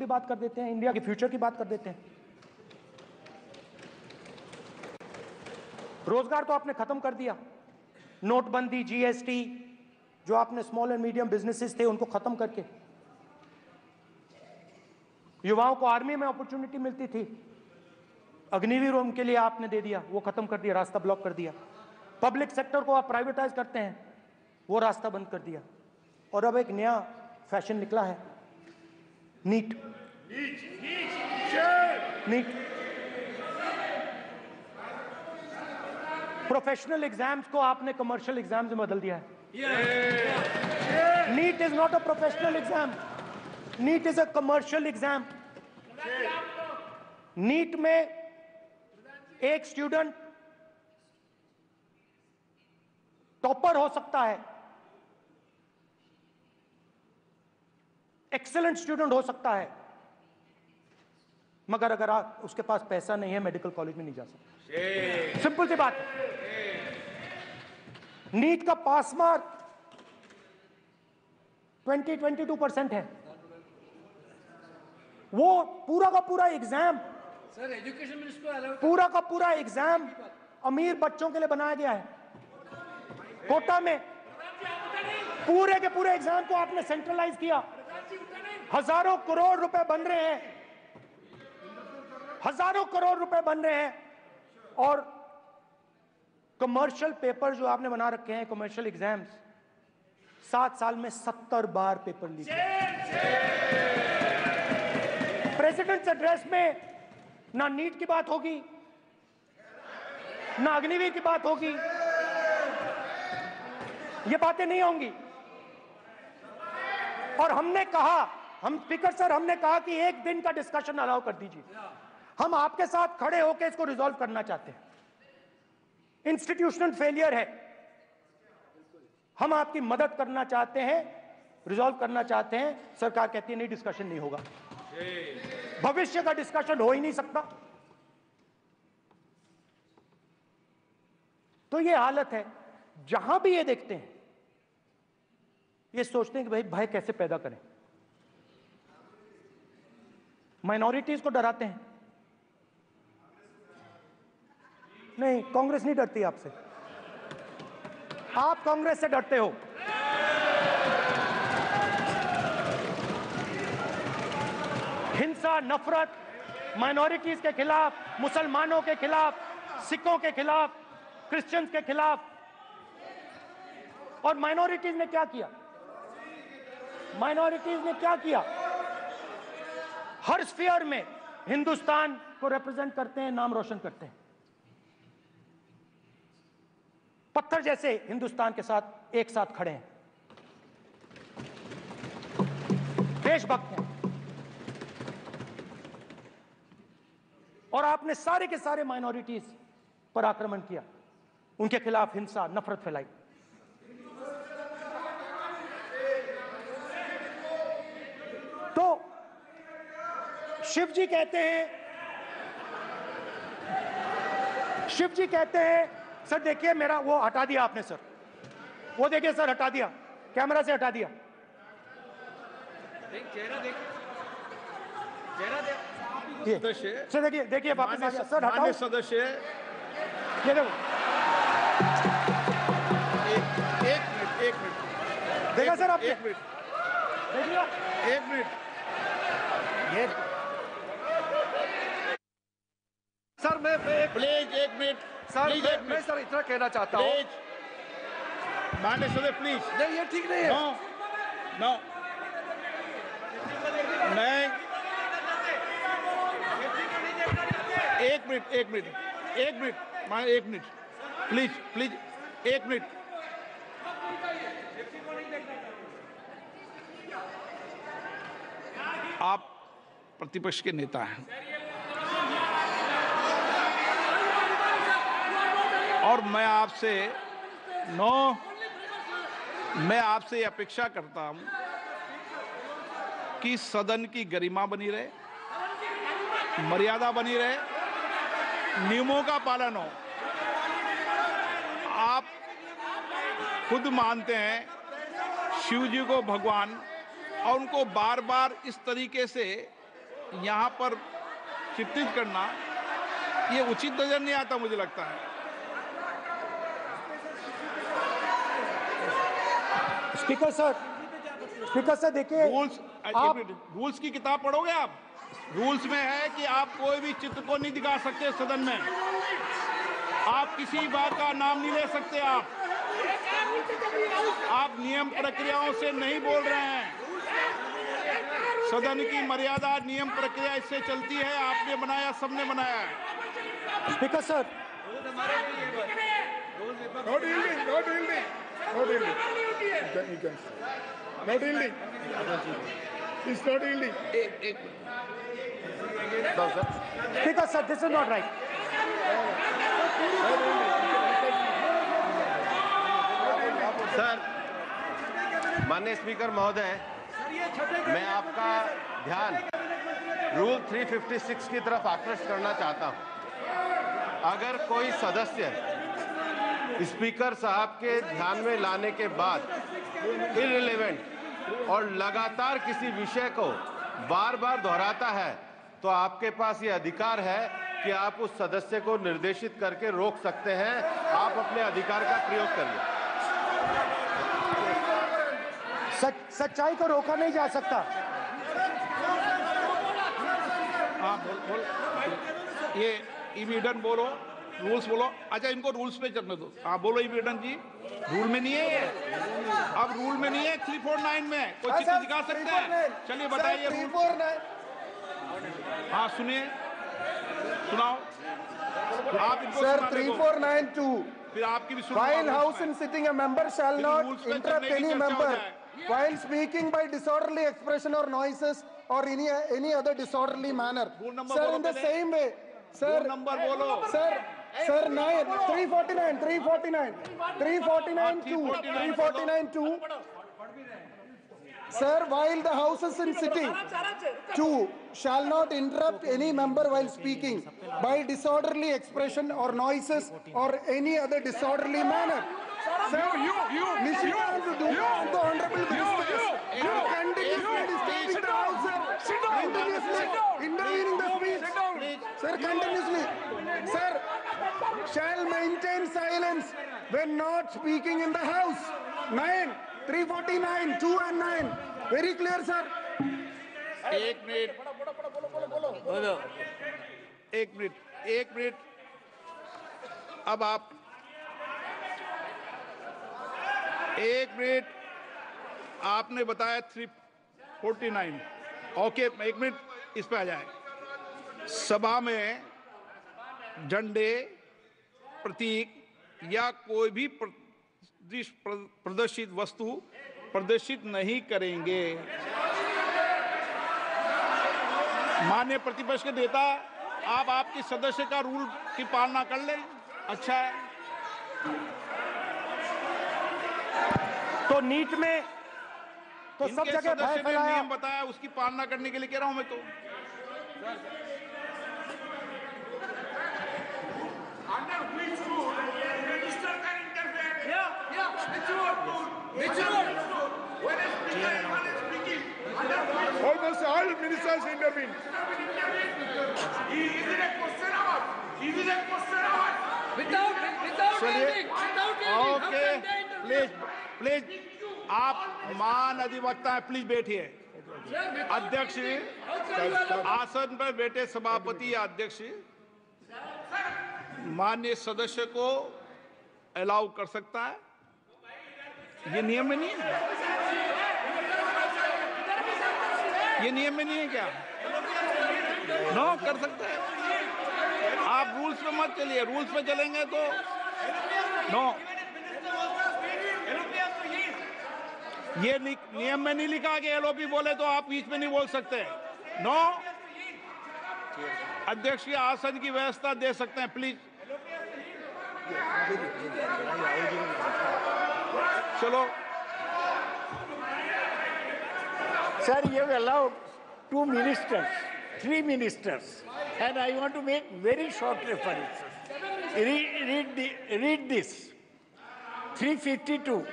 की बात कर देते हैं, इंडिया के फ्यूचर की बात कर देते हैं। रोजगार तो आपने खत्म कर दिया, नोटबंदी, जीएसटी, जो आपने स्मॉल एंड मीडियम बिजनेसेस थे उनको खत्म करके, युवाओं को आर्मी में अपॉर्चुनिटी मिलती थी, अग्निवीर उनके लिए आपने दे दिया, वो खत्म कर दिया, रास्ता ब्लॉक कर दिया। पब्लिक सेक्टर को आप प्राइवेटाइज करते हैं, वो रास्ता बंद कर दिया। और अब एक नया फैशन निकला है, नीट। प्रोफेशनल एग्जाम्स को आपने कमर्शियल एग्जाम्स में बदल दिया है। NEET is not a professional exam, NEET is a commercial exam. NEET में एक स्टूडेंट टॉपर हो सकता है, एक्सेलेंट स्टूडेंट हो सकता है, मगर अगर उसके पास पैसा नहीं है, मेडिकल कॉलेज में नहीं जा सकता। सिंपल सी बात है। नीट का पास मार्क 22% है। वो पूरा का पूरा एग्जाम, सर एजुकेशन मिनिस्टर को अलाउ, पूरा का पूरा एग्जाम अमीर बच्चों के लिए बनाया गया है। कोटा में पूरे के पूरे एग्जाम को आपने सेंट्रलाइज किया। हजारों करोड़ रुपए बन रहे हैं, हजारों करोड़ रुपए बन रहे हैं। और कमर्शियल पेपर जो आपने बना रखे हैं, कमर्शियल एग्जाम्स, 7 साल में 70 बार पेपर लीक। प्रेसिडेंट्स एड्रेस में ना नीट की बात होगी, ना अग्निवीर की बात होगी, ये बातें नहीं होंगी। और हमने कहा, हम स्पीकर सर, हमने कहा कि एक दिन का डिस्कशन अलाउ कर दीजिए। हम आपके साथ खड़े होकर इसको रिजॉल्व करना चाहते हैं। इंस्टीट्यूशनल फेलियर है, हम आपकी मदद करना चाहते हैं, रिजॉल्व करना चाहते हैं। सरकार कहती है नहीं, डिस्कशन नहीं होगा, भविष्य का डिस्कशन हो ही नहीं सकता। तो ये हालत है। जहां भी ये देखते हैं, ये सोचते हैं कि भाई भय कैसे पैदा करें, माइनॉरिटीज को डराते हैं। नहीं, कांग्रेस नहीं डरती आपसे, आप कांग्रेस से डरते हो। हिंसा, नफरत, माइनॉरिटीज के खिलाफ, मुसलमानों के खिलाफ, सिखों के खिलाफ, क्रिश्चियंस के खिलाफ। और माइनॉरिटीज ने क्या किया? माइनॉरिटीज ने क्या किया? हर स्फीयर में हिंदुस्तान को रिप्रेजेंट करते हैं, नाम रोशन करते हैं। पत्थर जैसे हिंदुस्तान के साथ एक साथ खड़े हैं, देशभक्त हैं। और आपने सारे के सारे माइनॉरिटीज पर आक्रमण किया, उनके खिलाफ हिंसा, नफरत फैलाई। तो शिव जी कहते हैं, सर देखिए मेरा वो हटा दिया आपने सर, वो देखिए सर हटा दिया, कैमरा से हटा दिया। चेहरा देखिए, चेहरा सदस्य सर देखिए वापस आ गया सर, हटाओ सदस्य। ये देखो, एक मिनट देखा सर आपने? एक मिनट देखिए, एक मिनट ये सर मैं प्लीज एक मिनट सर प्लीज एक मैं मिनट सर इतना कहना चाहता हूँ, प्लीज माननीय सदस्य प्लीज। नहीं ये ठीक नहीं है। नो नो मैं एक मिनट मान एक मिनट प्लीज एक मिनट। आप प्रतिपक्ष के नेता हैं और मैं आपसे अपेक्षा करता हूं कि सदन की गरिमा बनी रहे, मर्यादा बनी रहे, नियमों का पालन हो। आप खुद मानते हैं शिव जी को भगवान, और उनको बार बार इस तरीके से यहाँ पर चित्रित करना ये उचित नजर नहीं आता, मुझे लगता है। स्पीकर सर देखिए, रूल्स की किताब पढ़ोगे आप? रूल्स में है कि आप कोई भी चित्र को नहीं दिखा सकते सदन में, आप किसी बात का नाम नहीं ले सकते, आप नियम प्रक्रियाओं से नहीं बोल रहे हैं। सदन की मर्यादा, नियम प्रक्रिया इससे चलती है, आपने बनाया, सबने बनाया है। Speaker sir, speaker sir, this is not right. Sir, माननीय स्पीकर महोदय, मैं आपका ध्यान रूल 356 की तरफ आकृष्ट करना चाहता हूं। अगर कोई सदस्य स्पीकर साहब के ध्यान में लाने के बाद इररिलेवेंट और लगातार किसी विषय को बार बार दोहराता है, तो आपके पास ये अधिकार है कि आप उस सदस्य को निर्देशित करके रोक सकते हैं। आप अपने अधिकार का प्रयोग करिए। सच्चाई को रोका नहीं जा सकता। हाँ, बोल। ये इविडेंट बोलो, रूल्स बोलो। अच्छा, इनको रूल्स पे चलने दो। हाँ, बोलो इविडेंट जी। रूल में नहीं है ये, अब रूल में नहीं है। 349 में कोई चित्र दिखा सकते हैं? चलिए बताइए रूल। हाँ, सुनिए, सुनाओ आप इनको। सर, 3492 फिर आपकी भी सुनो। while house in sitting a member shall not interrupt any member while speaking by disorderly expression or noises or any other disorderly manner. Sir, in the same way, sir, number बोलो। sir 349 Sir, while the house is in sitting, 2 shall not interrupt any member while speaking by disorderly expression or noises or any other disorderly manner. Sir, Nishikant to do the honorable ministers continuously disturbing the house, sir. Continuously intervening the speech. Sir, continuously. Sir, shall maintain silence when not speaking in the house. 349, 2 and 9. Very clear, sir. एक minute. अब आप 1 minute, आपने बताया 349। Okay, 1 minute इस पे आ जाए। सभा में झंडे, प्रतीक या कोई भी प्रदर्शित वस्तु प्रदर्शित नहीं करेंगे। माननीय प्रतिपक्ष के नेता, आप आपकी सदस्य का रूल की पालना कर लें, अच्छा है। तो नीट में तो सब जगह भय सदस्य ने फैलाया। नियम बताया, उसकी पालना करने के लिए कह रहा हूं मैं तो। Almost all ministers intervene. Okay, please आप मान अधिवक्ता हैं, प्लीज बैठिए। अध्यक्ष, आसन पर बैठे सभापति या अध्यक्ष माननीय सदस्य को अलाउ कर सकता है। ये नियम में नहीं है, ये नियम में नहीं है क्या? नो, कर सकते हैं आप। रूल्स पे मत चलिए, रूल्स पे चलेंगे तो नो। ये नियम में नहीं लिखा कि एलओपी बोले तो आप बीच में नहीं बोल सकते। नो, अध्यक्ष के आसन की व्यवस्था दे सकते हैं, प्लीज। चलो Sir, you have allowed 2 ministers, 3 ministers, and I want to make very short references. Read this. 352.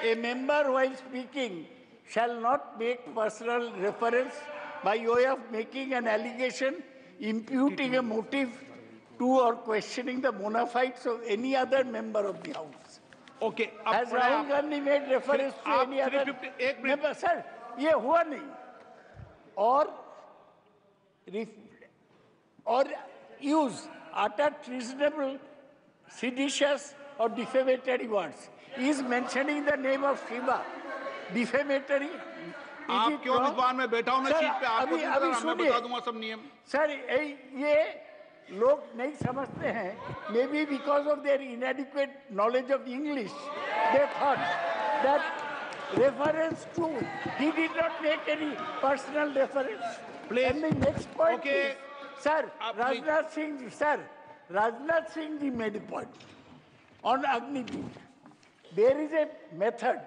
A member while speaking shall not make personal reference by way of making an allegation, imputing a motive to or questioning the bona fides of any other member of the House. Okay, अब Has पढ़े Rahul आप। Gandhi made reference to आप any other 350 एक minute. member? Sir, ये हुआ नहीं. Or use utter treasonable, seditious or defamatory words. He is mentioning the name of Shiva. Defamatory. आप क्यों विद्वान में बैठा हूं ना सीट पे, आपको नहीं पता, मैं बता दूंगा सब नियम। सर ये लोग नहीं समझते हैं, may be because of their inadequate knowledge of English, they thought that reference to, he did not make any personal reference. Please. And the next point Okay. is, sir, Please. Rajnath Singh ji made a point on Agniveer. There is a method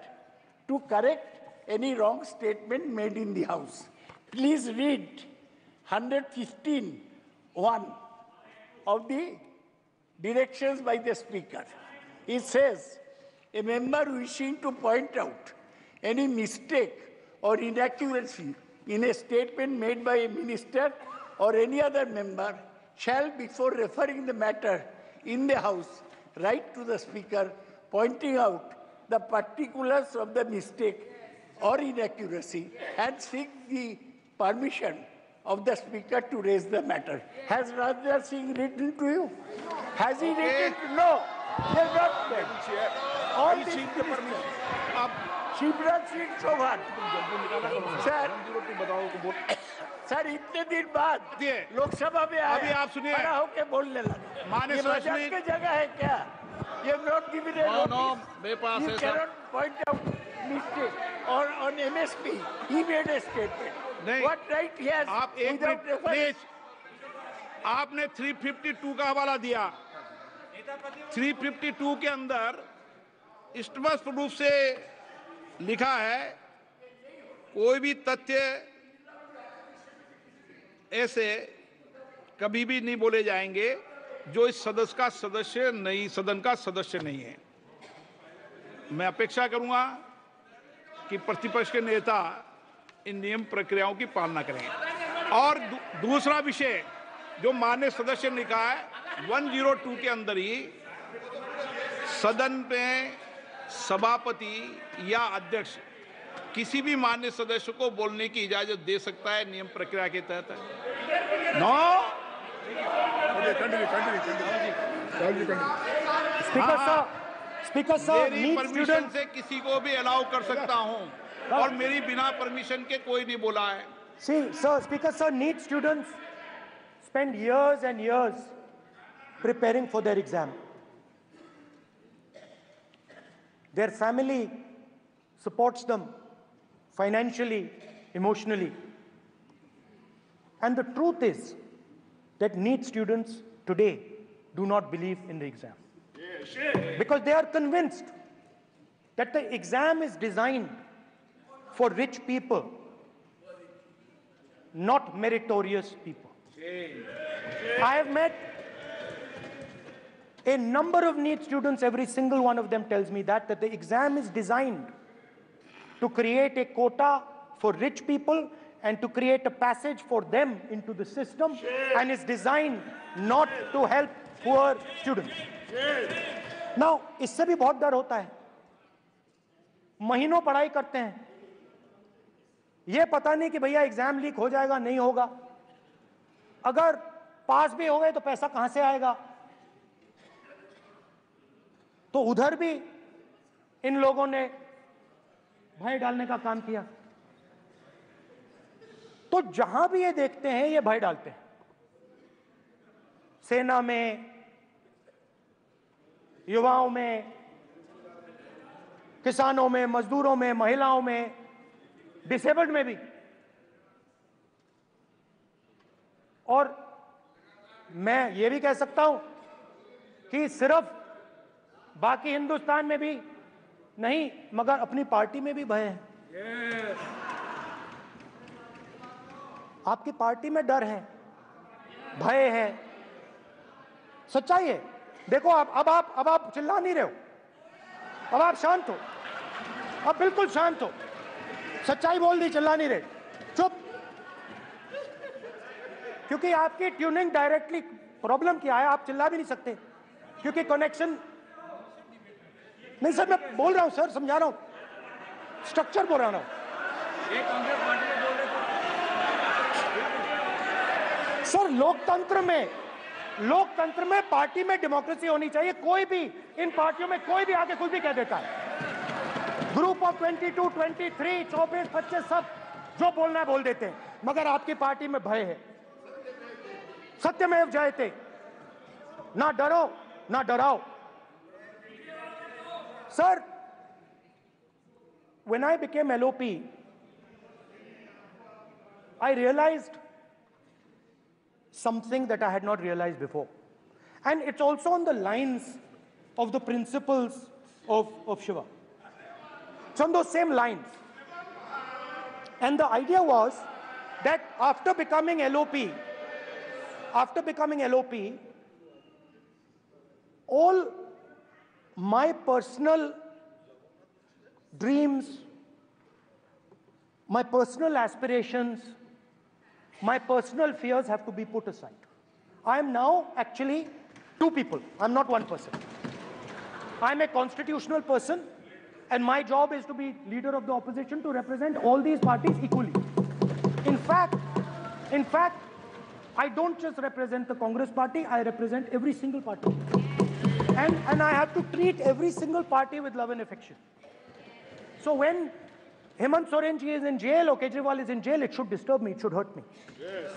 to correct any wrong statement made in the House. Please read 115(1) of the directions by the Speaker. It says, a member wishing to point out any mistake or inaccuracy in a statement made by a minister or any other member shall, before referring the matter in the House, write to the Speaker, pointing out the particulars of the mistake or inaccuracy and seek the permission of the Speaker to raise the matter. Has Rajnath Singh written to you? Has he written? No. He has not done. All these ministers. Shivraj Singh Chouhan sir इतने दिन बाद लोकसभा में आए, अभी आप सुनिए, खड़ा होके बोलने लगे। माननीय ये सदस्य मजाक की जगह है क्या? ये नॉट गिवन ए नोटिस। मेरे पास You है cannot point out mistake or on MSP. He made a statement. नहीं, What right he has आप एक without मिनट reference? प्लीज, आपने 352 का हवाला दिया। 352 के अंदर स्पष्ट रूप से लिखा है, कोई भी तथ्य ऐसे कभी भी नहीं बोले जाएंगे जो इस सदन का सदस्य नहीं है। मैं अपेक्षा करूंगा कि प्रतिपक्ष के नेता इन नियम प्रक्रियाओं की पालना करें। और दूसरा विषय जो माननीय सदस्य ने कहा है, 102 के अंदर ही सदन में सभापति या अध्यक्ष किसी भी माननीय सदस्य को बोलने की इजाजत दे सकता है, नियम प्रक्रिया के तहत। नो स्पीकर सर, मेरी परमिशन से किसी को भी अलाउ कर सकता हूं, और मेरी बिना परमिशन के कोई नहीं बोला है। See, sir, Speaker sir, NEET students spend years and years preparing for their exam. Their family supports them financially, emotionally. And the truth is that NEET students today do not believe in the exam. Because they are convinced that the exam is designed for rich people, not meritorious people. I have met a number of NEET students, every single one of them tells me that the exam is designed to create a quota for rich people and to create a passage for them into the system, and is designed not to help poor students. Now, इससे भी बहुत डर होता है। महीनों पढ़ाई करते हैं, ये पता नहीं कि भैया एग्जाम लीक हो जाएगा, नहीं होगा। अगर पास भी हो गए तो पैसा कहां से आएगा? तो उधर भी इन लोगों ने भय डालने का काम किया। तो जहां भी ये देखते हैं, ये भय डालते हैं। सेना में, युवाओं में, किसानों में, मजदूरों में, महिलाओं में, डिसेबल्ड में भी। और मैं ये भी कह सकता हूं कि सिर्फ बाकी हिंदुस्तान में भी नहीं, मगर अपनी पार्टी में भी भय है। आपकी पार्टी में डर है, भय है, सच्चाई है। देखो अब आप चिल्ला नहीं रहे हो, अब आप शांत हो, अब बिल्कुल शांत हो। सच्चाई बोल दी, चिल्ला नहीं रहे, चुप। क्योंकि आपकी ट्यूनिंग डायरेक्टली प्रॉब्लम क्या है, आप चिल्ला भी नहीं सकते क्योंकि कनेक्शन नहीं। सर मैं बोल रहा हूं सर, समझा रहा हूं, स्ट्रक्चर बोल रहा हूं। ये कांग्रेस पार्टी में बोल रहे थे। सर लोकतंत्र में पार्टी में डेमोक्रेसी होनी चाहिए। कोई भी इन पार्टियों में कोई भी आके कुछ भी कह देता है। ग्रुप ऑफ 22, 23, 24, 25 सब जो बोलना है बोल देते हैं, मगर आपकी पार्टी में भय है। सत्यमेव जयते, ना डरो ना डराओ। Sir, when I became LOP, I realized something that I had not realized before. And it's also on the lines of the principles of Shiva. It's on those same lines. And the idea was that after becoming LOP, all my personal dreams, my personal aspirations, my personal fears have to be put aside. I am now actually two people. I'm not one person. I'm a constitutional person, and my job is to be leader of the opposition, to represent all these parties equally. In fact, I don't just represent the Congress party, I represent every single party. And I have to treat every single party with love and affection. So when Hemant Soren ji is in jail or Kejriwal is in jail, it should disturb me, it should hurt me. Yes.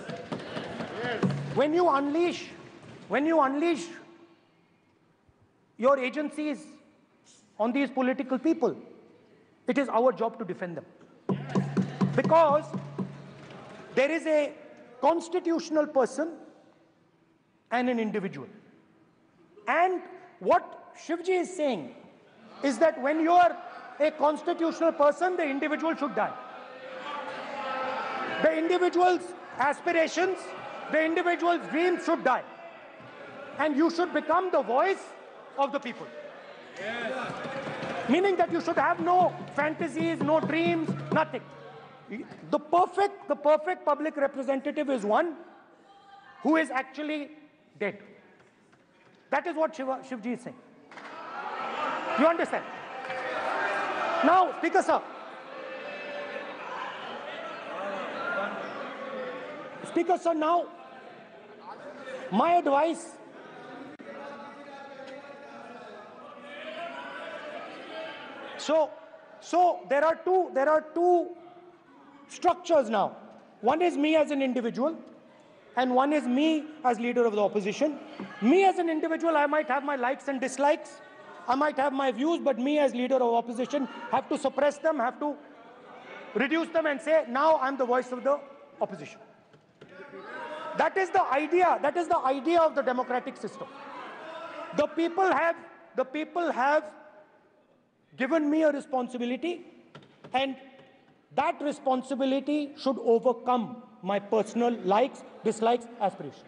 Yes. When you unleash your agencies on these political people, it is our job to defend them. Because there is a constitutional person and an individual. And what Shivji is saying is that when you are a constitutional person, the individual should die. The individual's aspirations, the individual's dreams should die. And you should become the voice of the people. Yes. Meaning that you should have no fantasies, no dreams, nothing. The perfect public representative is one who is actually dead. That is what Shivji is saying. You understand? Now, Speaker sir. Speaker sir, now, my advice. So there are two structures now. One is me as an individual, and one is me as leader of the opposition. Me as an individual, I might have my likes and dislikes. I might have my views, but me as leader of opposition have to suppress them, have to reduce them and say, now I'm the voice of the opposition. That is the idea of the democratic system. The people have given me a responsibility, and that responsibility should overcome my personal likes, dislikes, aspirations.